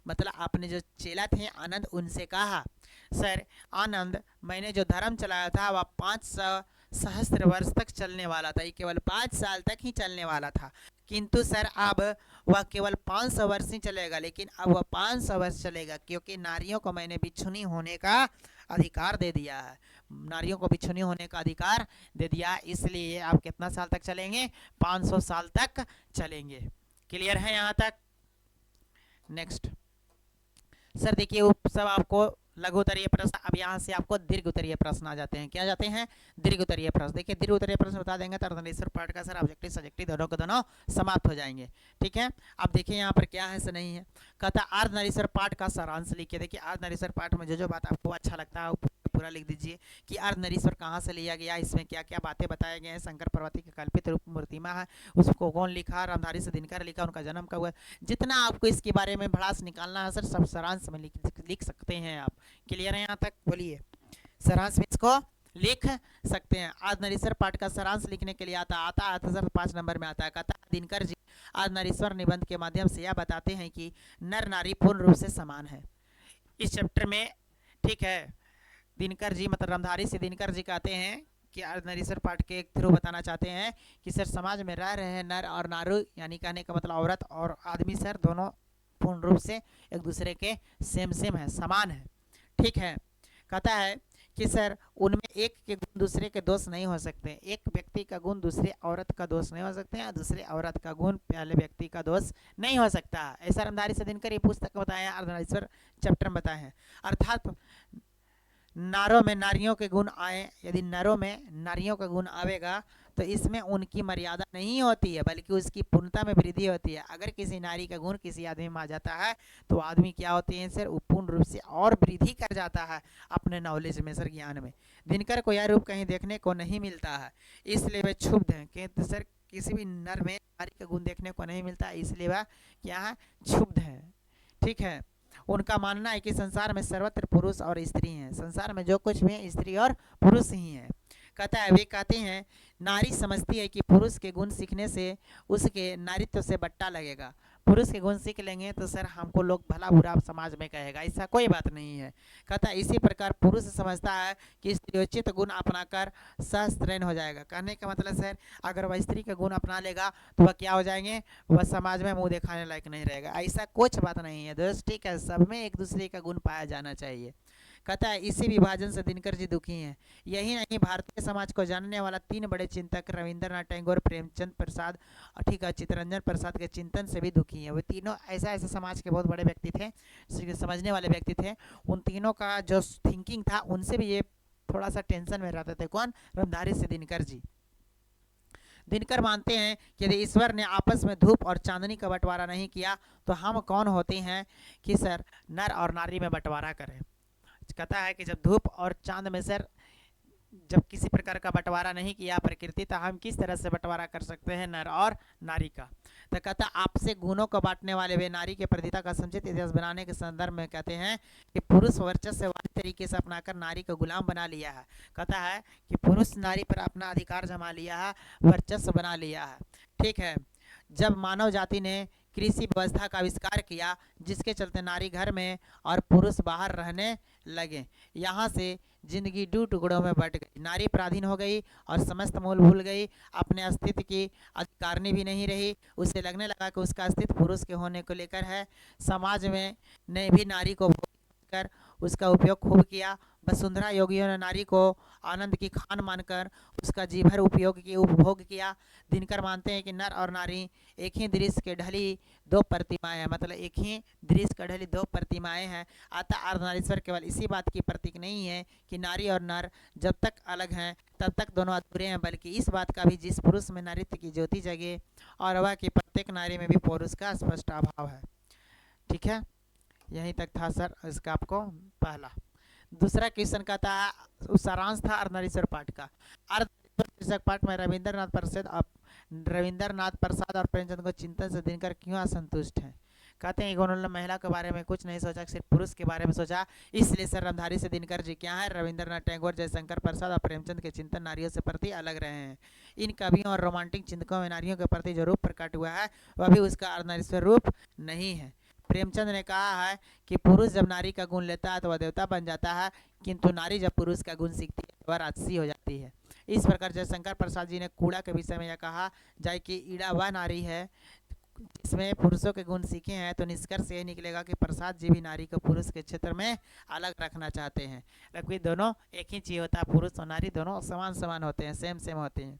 मतलब अपने जो चेला थे आनंद, उनसे कहा, सर आनंद, मैंने जो धर्म चलाया था वह 500 सहस्त्र वर्ष तक चलने वाला था, ये केवल 5 साल तक ही चलने वाला था, किंतु सर अब वह केवल 500 वर्ष ही चलेगा, लेकिन अब वह 500 वर्ष चलेगा क्योंकि नारियों को मैंने बिछुनी होने का अधिकार दे दिया है। नारियों को बिछुनी होने का अधिकार दे दिया, इसलिए आप कितना साल तक चलेंगे, 500 साल तक चलेंगे। क्लियर है यहाँ तक। नेक्स्ट सर देखिए सब आपको लघु उत्तरीय प्रश्न, अब यहाँ से आपको दीर्घ उत्तरीय प्रश्न आ जाते हैं। क्या जाते हैं, दीर्घ उत्तरीय प्रश्न। देखिए दीर्घ उत्तरीय प्रश्न बता देंगे तो अर्धनारीश्वर पाठ का सर ऑब्जेक्टिव सब्जेक्टिव दोनों के दोनों समाप्त हो जाएंगे। ठीक है, अब देखिए यहाँ पर क्या है से नहीं है। कहता अर्धनारीश्वर पाठ का सारांश लिखिए। देखिए अर्धनारीश्वर पाठ में जो जो बात आपको अच्छा लगता है पूरा लिख दीजिए कि अर्धनारीश्वर कहाँ से लिया गया, इसमें क्या क्या बातें बताए गए हैं, शंकर पार्वती की कल्पित रूप मूर्तिमा है, उसको कौन लिखा, रामधारी से दिनकर लिखा, उनका जन्म कब हुआ, जितना आपको इसके बारे में भड़ास निकालना है सर सब सारांश में लिख सकते हैं आप। क्लियर है यहाँ तक, बोलिए। सारांश में इसको लिख सकते हैं। अर्धनारीश्वर पाठ का सारांश लिखने के लिए आता है सर 5 नंबर में आता है। कहता दिनकर जी अर्धनारीश्वर निबंध के माध्यम से यह बताते हैं कि नर नारी पूर्ण रूप से समान है इस चैप्टर में। ठीक है, दिनकर जी मतलब रामधारी से दिनकर जी कहते हैं कि अर्धनारीश्वर पाठ के थ्रू बताना चाहते हैं कि सर समाज में रह रहे हैं नर और नारू, यानी कहने का मतलब औरत और आदमी सर दोनों पूर्ण रूप से एक दूसरे के सेम है, समान है। ठीक है, कहता है कि सर उनमें एक के गुण दूसरे के दोष नहीं हो सकते, एक व्यक्ति का गुण दूसरे औरत का दोष नहीं हो सकते हैं, दूसरे औरत का गुण पहले व्यक्ति का दोष नहीं हो सकता। ऐसा रामधारी से दिनकर ये पुस्तक बताया, अर्धनारीश्वर चैप्टर में बताए हैं। अर्थात नारों में नारियों के गुण आए, यदि नरों में नारियों का गुण आवेगा तो इसमें उनकी मर्यादा नहीं होती है बल्कि उसकी पूर्णता में वृद्धि होती है। अगर किसी नारी का गुण किसी आदमी में आ जाता है तो आदमी क्या होते हैं सर, पूर्ण रूप से और वृद्धि कर जाता है अपने नॉलेज में सर, ज्ञान में। दिनकर को यह रूप कहीं देखने को नहीं मिलता है, इसलिए वे क्षुब्ध हैं कि सर किसी भी नर में नारी का गुण देखने को नहीं मिलता, इसलिए वह क्या है, क्षुब्ध है। ठीक है, उनका मानना है कि संसार में सर्वत्र पुरुष और स्त्री हैं, संसार में जो कुछ भी है स्त्री और पुरुष ही हैं। कहता है वे कहते हैं नारी समझती है कि पुरुष के गुण सीखने से उसके नारीत्व से बट्टा लगेगा, पुरुष के गुण सीख लेंगे तो सर हमको लोग भला बुरा समाज में कहेगा, ऐसा कोई बात नहीं है। कहता है इसी प्रकार पुरुष समझता है कि स्त्रियोचित गुण अपनाकर सहस्त्रैन हो जाएगा। कहने का मतलब सर अगर वह स्त्री का गुण अपना लेगा तो वह क्या हो जाएंगे, वह समाज में मुंह दिखाने लायक नहीं रहेगा, ऐसा कुछ बात नहीं है दोस्त। ठीक है, सब में एक दूसरे का गुण पाया जाना चाहिए। कहता है इसी विभाजन से दिनकर जी दुखी हैं। यही नहीं, भारतीय समाज को जानने वाला 3 बड़े चिंतक रविंद्रनाथ टैगोर, प्रेमचंद प्रसाद, ठीक है, चित्तरंजन प्रसाद के चिंतन से भी दुखी हैं। वे तीनों ऐसे समाज के बहुत बड़े व्यक्ति थे, समझने वाले व्यक्ति थे, उन तीनों का जो थिंकिंग था उनसे भी ये थोड़ा सा टेंशन में रहते थे। कौन, रामधारी से दिनकर जी। दिनकर मानते हैं कि यदि ईश्वर ने आपस में धूप और चांदनी का बंटवारा नहीं किया तो हम कौन होते हैं कि सर नर और नारी में बंटवारा करें। कहता है कि जब धूप और चांद में सर जब किसी प्रकार का बंटवारा नहीं किया प्रकृति, तो हम किस तरह से बंटवारा कर सकते हैं नर और नारी का। तो कहता आपसे गुणों को बांटने वाले वे नारी के प्रतिता का समुचित इतिहास बनाने के संदर्भ में कहते हैं कि पुरुष वर्चस्व वाली तरीके से अपनाकर नारी को गुलाम बना लिया है। कहता है कि पुरुष नारी पर अपना अधिकार जमा लिया है, वर्चस्व बना लिया है। ठीक है, जब मानव जाति ने कृषि व्यवस्था का आविष्कार किया जिसके चलते नारी घर में और पुरुष बाहर रहने लगे, यहाँ से जिंदगी 2 टुकड़ों में बट गई, नारी पराधीन हो गई और समस्त मूल भूल गई, अपने अस्तित्व की अधिकारनी भी नहीं रही। उसे लगने लगा कि उसका अस्तित्व पुरुष के होने को लेकर है। समाज में ने भी नारी को कर उसका उपयोग खूब किया, वसुंधरा योगियों ने नारी को आनंद की खान मानकर उसका जी भर उपभोग किया। दिनकर मानते हैं कि नर और नारी एक ही दृश्य के ढली दो प्रतिमाएं हैं, मतलब एक ही दृश्य का ढली दो प्रतिमाएं हैं। अतः अर्धनारीश्वर केवल इसी बात की प्रतीक नहीं है कि नारी और नर जब तक अलग हैं तब तक दोनों अधूरे हैं, बल्कि इस बात का भी जिस पुरुष में नारित्व की ज्योति जगे और वह कि प्रत्येक नारी में भी पौरुष का स्पष्ट अभाव है। ठीक है, यहीं तक था सर इसका आपको पहला। दूसरा क्वेश्चन का था, सारांश था अर्धनारीश्वर पाठ का। अर्धनारीश्वर पाठ में रविंद्रनाथ प्रसाद और प्रेमचंद को चिंतन से दिनकर क्यों असंतुष्ट हैं? कहते हैं कि उन्होंने महिला के बारे में कुछ नहीं सोचा, सिर्फ पुरुष के बारे में सोचा, इसलिए सर रामधारी से दिनकर जी क्या है, रविंद्रनाथ टैगोर, जयशंकर प्रसाद और प्रेमचंद के चिंतन नारियों से प्रति अलग रहे हैं। इन कवियों और रोमांटिक चिंतकों में नारियों के प्रति जो रूप प्रकट हुआ है वह भी उसका अर्धनारीश्वर रूप नहीं है। प्रेमचंद ने कहा है कि पुरुष जब नारी का गुण लेता है तो वह देवता बन जाता है, किंतु नारी जब पुरुष का गुण सीखती है तो वह राक्षसी हो जाती है। इस प्रकार जयशंकर प्रसाद जी ने कूड़ा के विषय में यह कहा जाए कि ईड़ा वह नारी है जिसमें पुरुषों के गुण सीखे हैं, तो निष्कर्ष यह निकलेगा कि प्रसाद जी भी नारी को पुरुष के क्षेत्र में अलग रखना चाहते हैं, क्योंकि दोनों एक ही चीज होता है, पुरुष और नारी दोनों समान समान होते हैं, सेम सेम होते हैं।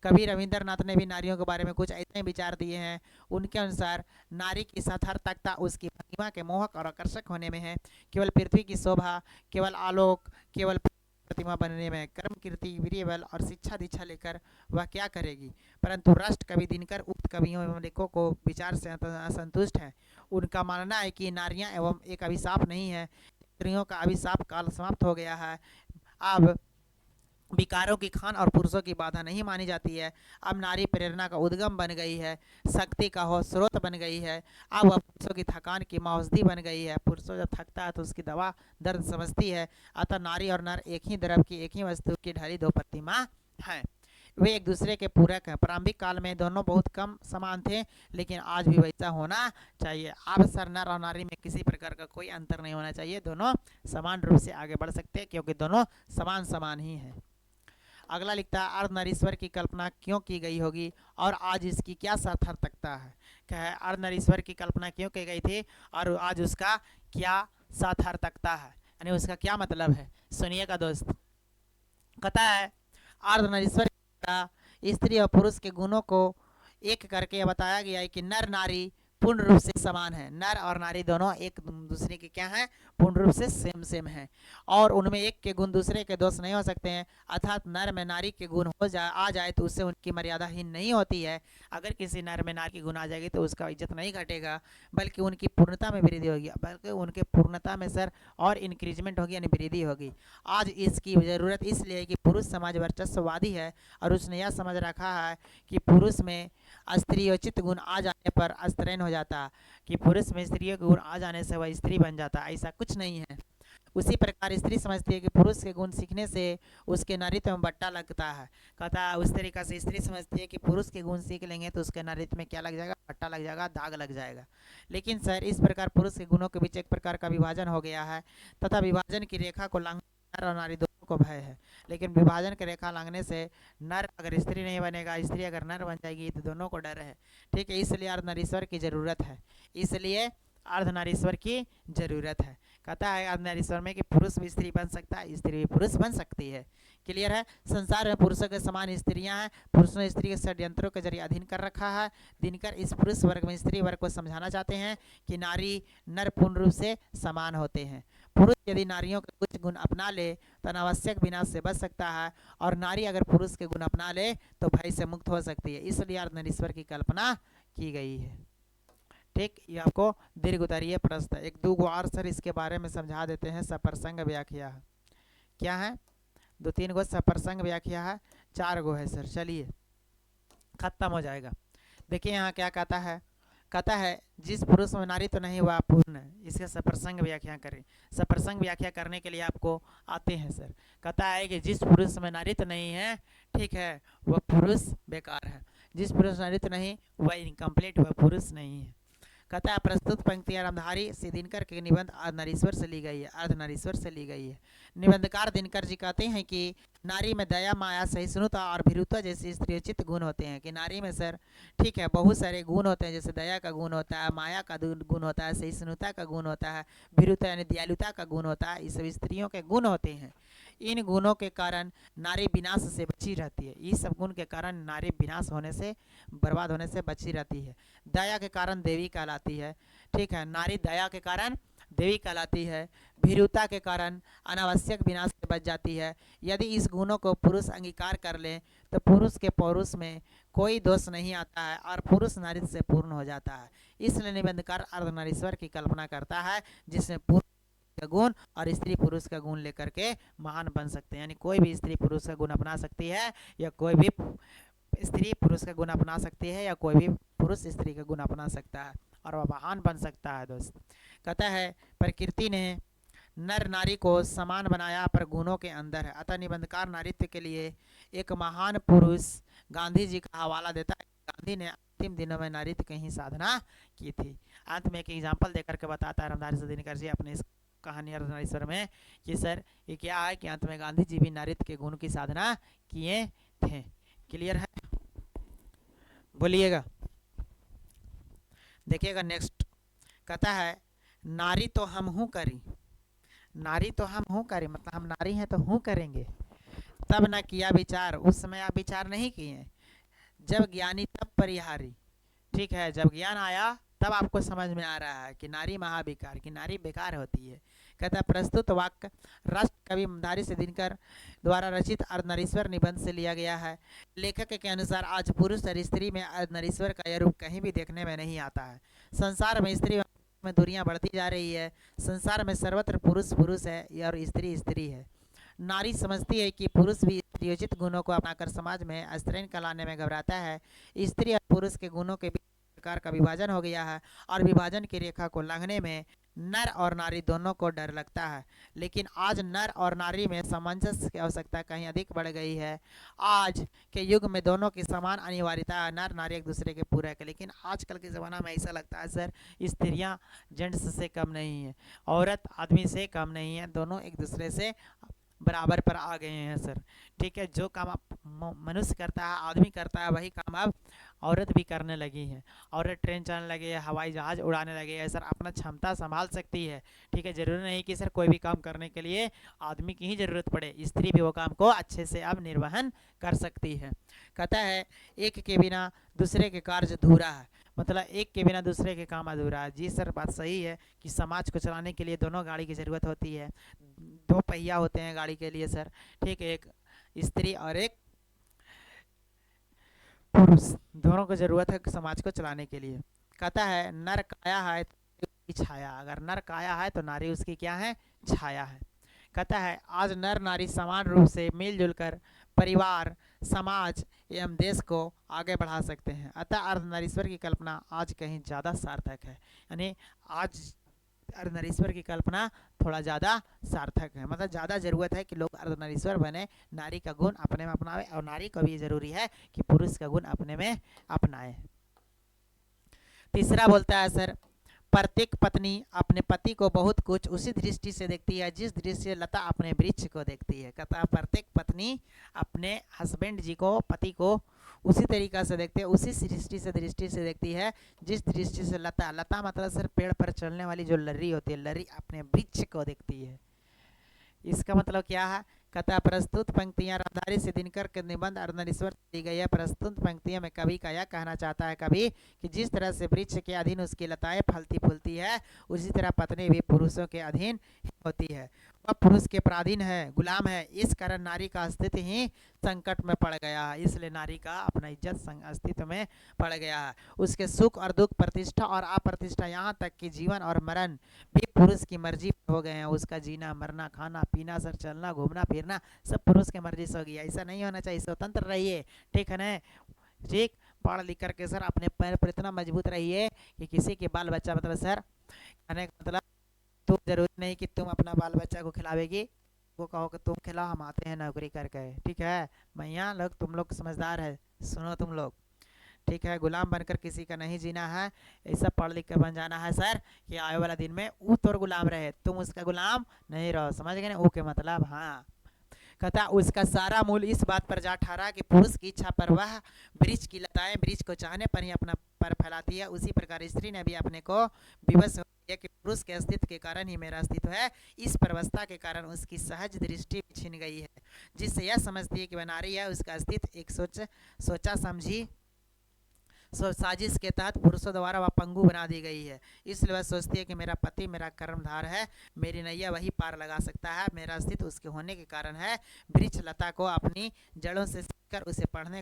कवि रविंद्रनाथ ने भी नारियों के बारे में कुछ ऐसे विचार दिए हैं। उनके अनुसार नारी की सार्थकता उसकी प्रतिमा के मोहक और आकर्षक होने में है। केवल पृथ्वी की शोभा, केवल आलोक, केवल प्रतिमा बनने में, कर्म कीर्ति, वीर्यबल और शिक्षा दीक्षा लेकर वह क्या करेगी? परंतु राष्ट्र कवि दिनकर उक्त कवियों एवं लेखकों को विचार से असंतुष्ट है। उनका मानना है कि नारियां एवं एक अभिशाप नहीं है, स्त्रियों का अभिशाप काल समाप्त हो गया है। अब विकारों की खान और पुरुषों की बाधा नहीं मानी जाती है। अब नारी प्रेरणा का उद्गम बन गई है, शक्ति का हो स्रोत बन गई है। अब वह पुरुषों की थकान की औषधि बन गई है। पुरुषों जब थकता है तो उसकी दवा दर्द समझती है। अतः नारी और नर एक ही द्रव की, एक ही वस्तु की ढली दो प्रतिमा है। वे एक दूसरे के पूरक हैं। प्रारंभिक काल में दोनों बहुत कम समान थे, लेकिन आज भी वैसा होना चाहिए। अब सर नर और नारी में किसी प्रकार का कोई अंतर नहीं होना चाहिए, दोनों समान रूप से आगे बढ़ सकते हैं, क्योंकि दोनों समान समान ही हैं। अगला लिखता है, अर्धनारीश्वर की कल्पना क्यों की गई होगी और आज इसकी क्या सार्थकता है? क्या है, अर्धनारीश्वर की कल्पना क्यों की गई थी और आज उसका क्या सार्थकता है, यानी उसका क्या मतलब है? सुनिएगा दोस्त। कहता है अर्धनारीश्वर स्त्री और पुरुष के गुणों को एक करके बताया गया है कि नर नारी पूर्ण रूप से समान है। नर और नारी दोनों एक दूसरे के क्या हैं? पूर्ण रूप से सेम सेम हैं, और उनमें एक के गुण दूसरे के दोष नहीं हो सकते हैं। अर्थात नर में नारी के गुण आ जाए तो उससे उनकी मर्यादा ही नहीं होती है। अगर किसी नर में नारी के गुण आ जाएगी तो उसका इज्जत नहीं घटेगा, बल्कि उनकी पूर्णता में वृद्धि होगी, बल्कि उनके पूर्णता में सर और इंक्रीजमेंट होगी, यानी वृद्धि होगी। आज इसकी ज़रूरत इसलिए है कि पुरुष समाज वर्चस्ववादी है और उसने यह समझ रखा है कि पुरुष में स्त्रियोचित गुण आ जाने पर स्त्रैण हो जाता, कि पुरुष में स्त्रियों के गुण आ जाने से वह स्त्री बन जाता। ऐसा कुछ नहीं है। उसी प्रकार स्त्री समझती है कि पुरुष के गुण सीखने से उसके नारित्व में बट्टा लगता है। कहता है उस तरीका से स्त्री समझती है कि पुरुष के गुण सीख लेंगे तो उसके नारित्व में क्या लग जाएगा? बट्टा लग जाएगा, दाग लग जाएगा। लेकिन सर इस प्रकार पुरुष के गुणों के बीच एक प्रकार का विभाजन हो गया है, तथा विभाजन की रेखा को लांघने नर और नारी दोनों को भय है। लेकिन विभाजन की रेखा लांघने से नर अगर स्त्री नहीं बनेगा, स्त्री अगर नर बन जाएगी तो दोनों को डर है। ठीक है, इसलिए अर्धनारीश्वर की जरूरत है, इसलिए अर्धनारीश्वर की जरूरत है। कहता है अर्धनारीश्वर में कि पुरुष भी स्त्री बन सकता है, स्त्री भी पुरुष बन सकती है। क्लियर है? संसार में पुरुषों के समान स्त्रियां हैं। पुरुषों ने स्त्री के षड्यंत्रों के जरिए अधीन कर रखा है। दिनकर इस पुरुष वर्ग में स्त्री वर्ग को समझाना चाहते हैं कि नारी नर पूर्ण रूप से समान होते हैं। पुरुष यदि नारियों के कुछ गुण अपना ले तो अनावश्यक विनाश से बच सकता है, और नारी अगर पुरुष के गुण अपना ले तो भय से मुक्त हो सकती है। इसलिए अर्धनारीश्वर की कल्पना की गई है। ठीक, ये आपको दीर्घ उत्तरीय प्रश्न है। एक दो गो और सर इसके बारे में समझा देते हैं। सप्रसंग व्याख्या क्या है? दो तीन गो सप्रसंग व्याख्या है, चार गो है सर। चलिए खत्म हो जाएगा। देखिए यहाँ क्या कहता है। कहता है जिस पुरुष में नारी तो नहीं वह पूर्ण है। इसके सप्रसंग व्याख्या करें। सप्रसंग व्याख्या करने के लिए आपको आते हैं सर। कहता है कि जिस पुरुष में नारी तो नहीं है, ठीक है, वह पुरुष बेकार है। जिस पुरुष में नारी तो नहीं वह इनकम्प्लीट, वह पुरुष नहीं है। कहता है प्रस्तुत पंक्तियां रामधारी से दिनकर के निबंध अर्धनारीश्वर से ली गई है। अर्धनारीश्वर से ली गई है। निबंधकार दिनकर जी कहते हैं कि नारी में दया, माया, सहिष्णुता और भीरुता जैसे स्त्रीयोचित गुण होते हैं। कि नारी में सर ठीक है बहुत सारे गुण होते हैं, जैसे दया का गुण होता है, माया का गुण होता है, सहिष्णुता का गुण होता है, भीरुता यानी दयालुता का गुण होता है। ये सब स्त्रियों के गुण होते हैं। इन गुणों के कारण नारी विनाश से बची रहती है। इस सब गुण के कारण नारी विनाश होने से, बर्बाद होने से बची रहती है। दया के कारण देवी कहलाती है। ठीक है, नारी दया के कारण देवी कहलाती है। भीरुता के कारण अनावश्यक विनाश से बच जाती है। यदि इस गुणों को पुरुष अंगीकार कर ले तो पुरुष के पौरुष में कोई दोष नहीं आता है और पुरुष नारी से पूर्ण हो जाता है। इसलिए निबंधकार अर्धनारीश्वर की कल्पना करता है, जिसमें पुरुष का गुण और स्त्री पुरुष का गुण लेकर के महान बन सकते हैं। यानी कोई भी स्त्री पुरुष का गुण अपना सकती है, या कोई भी स्त्री पुरुष का गुण अपना सकती है, या कोई भी पुरुष स्त्री का गुण अपना सकता है और वह महान बन सकता है। दोस्त कहता है प्रकृति ने नर नारी को समान बनाया पर गुणों के अंदर है। अतः निबंधकार नारीत्व के लिए एक महान पुरुष गांधी जी का हवाला देता है। गांधी ने अंतिम दिनों में नारीत्व की ही साधना की थी। अंत में एक एग्जाम्पल देकर के बताता है रामधारी दिनकर जी अपने इस कहानी अर्धनारीश्वर में कि सर ये क्या है कि अंत में गांधी जी भी नारीत्व के गुण की साधना किए थे। क्लियर है, बोलिएगा। देखिएगा नेक्स्ट कहता है नारी तो हम हूँ करी, नारी तो हम हूँ करें मतलब हम नारी हैं तो हूँ करेंगे। तब न किया विचार, उस समय आप विचार नहीं किए। जब ज्ञानी तब परिहारी। ठीक है, जब ज्ञान आया तब आपको समझ में आ रहा है कि नारी महाविकार, कि नारी बेकार होती है। कहता है प्रस्तुत वाक्य राष्ट्र कवि धारी से दिनकर द्वारा रचित अर्धनारीश्वर निबंध से लिया गया है। लेखक के अनुसार आज पुरुष और स्त्री में अर्धनारीश्वर का यह रूप कहीं भी देखने में नहीं आता है। संसार में स्त्री में दूरियां बढ़ती जा रही है। संसार में सर्वत्र पुरुष पुरुष है और स्त्री स्त्री है। नारी समझती है कि पुरुष भी स्त्रियोचित गुणों को अपनाकर समाज में अस्त्रहीन लाने में घबराता है। स्त्री और पुरुष के गुणों के बीच प्रकार का विभाजन हो गया है और विभाजन की रेखा को लांघने में नर और नारी दोनों को डर लगता है। लेकिन आज नर और नारी में सामंजस्य की आवश्यकता कहीं अधिक बढ़ गई है। आज के युग में दोनों की समान अनिवार्यता है, नर नारी एक दूसरे के पूरक है। लेकिन आजकल के ज़माना में ऐसा लगता है सर स्त्रियां जेंट्स से कम नहीं है, औरत आदमी से कम नहीं है, दोनों एक दूसरे से बराबर पर आ गए हैं सर। ठीक है, जो काम मनुष्य करता है, आदमी करता है, वही काम अब औरत भी करने लगी है। औरत ट्रेन चलाने लगी है, हवाई जहाज़ उड़ाने लगी है सर, अपना क्षमता संभाल सकती है। ठीक है, ज़रूरी नहीं कि सर कोई भी काम करने के लिए आदमी की ही ज़रूरत पड़े, स्त्री भी वो काम को अच्छे से अब निर्वहन कर सकती है। कहता है एक के बिना दूसरे के कार्य अधूरा है, मतलब एक के बिना दूसरे के काम अधूरा है। जी सर बात सही है कि समाज को चलाने के लिए दोनों गाड़ी की ज़रूरत होती है, दो पहिया होते हैं गाड़ी के लिए सर। ठीक है, एक स्त्री और एक पुरुष, दोनों को जरूरत है समाज को चलाने के लिए। कहता है नर काया है तो छाया, अगर नर काया है तो नारी उसकी क्या है, छाया है। कहता है आज नर नारी समान रूप से मिलजुल कर परिवार, समाज एवं देश को आगे बढ़ा सकते हैं। अतः अर्धनारीश्वर की कल्पना आज कहीं ज़्यादा सार्थक है। यानी आज अर्धनारीश्वर की कल्पना थोड़ा ज़्यादा सार्थक है, मतलब ज़्यादा ज़रूरत है कि लोग अर्धनारीश्वर बने, नारी का गुण अपने में अपनावे, और नारी को भी ज़रूरी है कि पुरुष का गुण अपने में अपनाए। तीसरा बोलता है सर प्रत्येक पत्नी अपने पति को बहुत कुछ उसी दृष्टि से देखती है जिस दृष्टि से लता अपने वृक्ष को देखती है। कहता है प्रत्येक पत्नी अपने हस्बैंड जी को, पति को उसी तरीका से देखते हैं, उसी दृष्टि से देखती है जिस दृष्टि से लता, लता मतलब सर पेड़ पर चलने वाली जो लर्री होती है, लर्री अपने वृक्ष को देखती है। इसका मतलब क्या है? कहता प्रस्तुत पंक्तियां रामधारी से दिनकर के निबंध अर्धनारीश्वर दी गई है। प्रस्तुत पंक्तियों में कवि का यह कहना चाहता है कवि कि जिस तरह से वृक्ष के अधीन उसकी लताएं फलती फूलती है, उसी तरह पत्नी भी पुरुषों के अधीन होती है, वह पुरुष के पराधीन है, गुलाम है। इस कारण नारी का अस्तित्व ही संकट में पड़ गया है, इसलिए नारी का अपना इज्जत अस्तित्व में पड़ गया है। उसके सुख और दुख, प्रतिष्ठा और अप्रतिष्ठा, यहाँ तक कि जीवन और मरण भी पुरुष की मर्जी हो गए हैं। उसका जीना, मरना, खाना पीना, सर चलना, घूमना फिरना सब पुरुष के मर्जी से हो गया। ऐसा नहीं होना चाहिए, स्वतंत्र रहिए। ठीक है ना, ठीक, पढ़ लिख करके सर अपने पैर पर इतना मजबूत रहिए कि किसी के बाल बच्चा, मतलब सर कहने का मतलब तुम जरूरी नहीं कि तुम अपना बाल बच्चा को खिलावेगी, वो कहो कि तुम खिलाओ, हम आते हैं नौकरी करके। ठीक है भैया लोग, तुम लोग समझदार है, सुनो तुम लोग। ठीक है, गुलाम बनकर किसी का नहीं जीना है, ऐसा पढ़ लिख कर बन जाना है सर कि आने वाला दिन में वो तोर गुलाम रहे, तुम उसका गुलाम नहीं रहो। समझ गए ना, वो के मतलब? हाँ। कहता उसका सारा मूल इस बात पर जा ठहरा कि पुरुष की इच्छा पर वह वृक्ष की लताएं वृक्ष को चाहने पर ही अपना पर फैलाती है, उसी प्रकार स्त्री ने भी अपने को विवश हो गया कि पुरुष के अस्तित्व के कारण ही मेरा अस्तित्व है। इस परवस्था के कारण उसकी सहज दृष्टि छिन गई है, जिससे यह समझती है कि वह नारी है। उसका अस्तित्व एक सोचा समझी साजिश के तहत पुरुषों द्वारा वह पंगु बना दी गई है। इसलिए वह सोचती है कि मेरा पति मेरा कर्मधार है, मेरी नैया वही पार लगा सकता है। मेरा अस्तित्व उसके होने के कारण है। वृक्ष लता को अपनी जड़ों से सींचकर उसे बढ़ने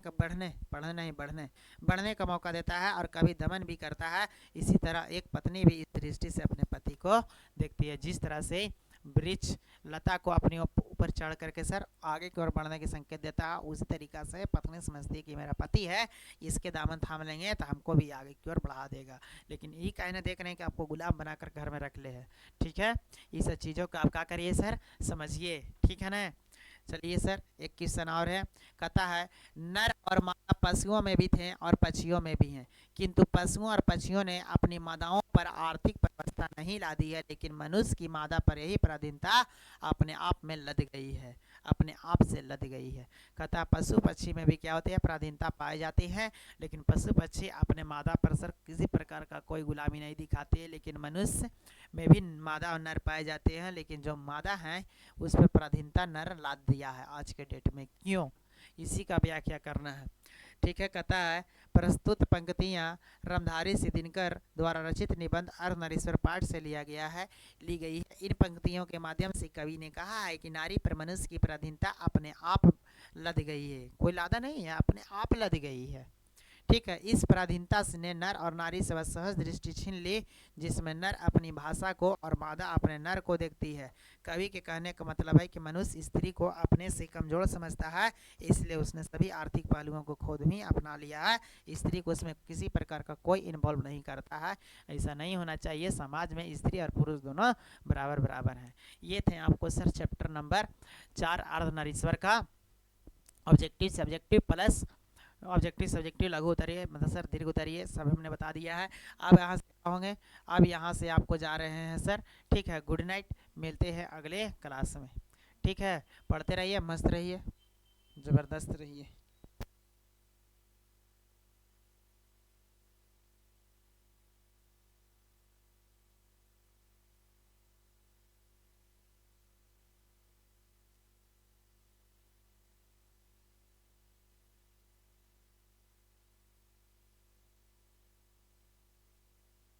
का मौका देता है और कभी दमन भी करता है। इसी तरह एक पत्नी भी इस दृष्टि से अपने पति को देखती है। जिस तरह से वृक्ष लता को अपने ऊपर चढ़ करके सर आगे की ओर बढ़ने के संकेत देता है, उसी तरीका से पत्नी समझती है कि मेरा पति है, इसके दामन थाम लेंगे तो हमको भी आगे की ओर बढ़ा देगा। लेकिन यही कहने देख रहे हैं कि आपको गुलाम बनाकर घर में रख ले है। ठीक है, ये सब चीज़ों का आप क्या करिए सर, समझिए। ठीक है ना। चलिए सर, एक क्वेश्चन और है। कहता है नर और मादा पशुओं में भी थे और पक्षियों में भी हैं, किंतु पशुओं और पक्षियों ने अपनी मादाओं पर आर्थिक व्यवस्था नहीं ला दी है, लेकिन मनुष्य की मादा पर यही पराधीनता अपने आप में लद गई है, अपने आप से लद गई है। कहता पशु पक्षी में भी क्या होती है, पराधीनता पाई जाती है, लेकिन पशु पक्षी अपने मादा पर सर किसी प्रकार का कोई गुलामी नहीं दिखाते हैं। लेकिन मनुष्य में भी मादा और नर पाए जाते हैं, लेकिन जो मादा है उस पर पराधीनता नर लाद दिया है आज के डेट में। क्यों, इसी का व्याख्या करना है। ठीक है। कहता है प्रस्तुत पंक्तियां रामधारी सिंह दिनकर द्वारा रचित निबंध अर्धनारीश्वर पाठ से ली गई है। इन पंक्तियों के माध्यम से कवि ने कहा है कि नारी पर मनुष्य की पराधीनता अपने आप लद गई है, कोई लादा नहीं है, अपने आप लद गई है। ठीक है। इस पराधीनता ने नर और नारी से सहज दृष्टि छीन ली, जिसमें नर अपनी भाषा को और मादा अपने नर को देखती है। कवि के कहने का मतलब है कि मनुष्य स्त्री को अपने से कमजोर समझता है, इसलिए उसने सभी आर्थिक पहलुओं को खुद ही अपना लिया है। स्त्री को उसमें किसी प्रकार का कोई इन्वॉल्व नहीं करता है। ऐसा नहीं होना चाहिए। समाज में स्त्री और पुरुष दोनों बराबर बराबर हैं। ये थे आपको सर चैप्टर नंबर 4 अर्धनारीश्वर का objective subjective plus objective subjective लघु उतरिए मतलब सर दीर्घ उतरिए सब हमने बता दिया है। अब यहाँ से होंगे, अब यहाँ से आपको जा रहे हैं सर। ठीक है, गुड नाइट, मिलते हैं अगले क्लास में। ठीक है, पढ़ते रहिए, मस्त रहिए, ज़बरदस्त रहिए।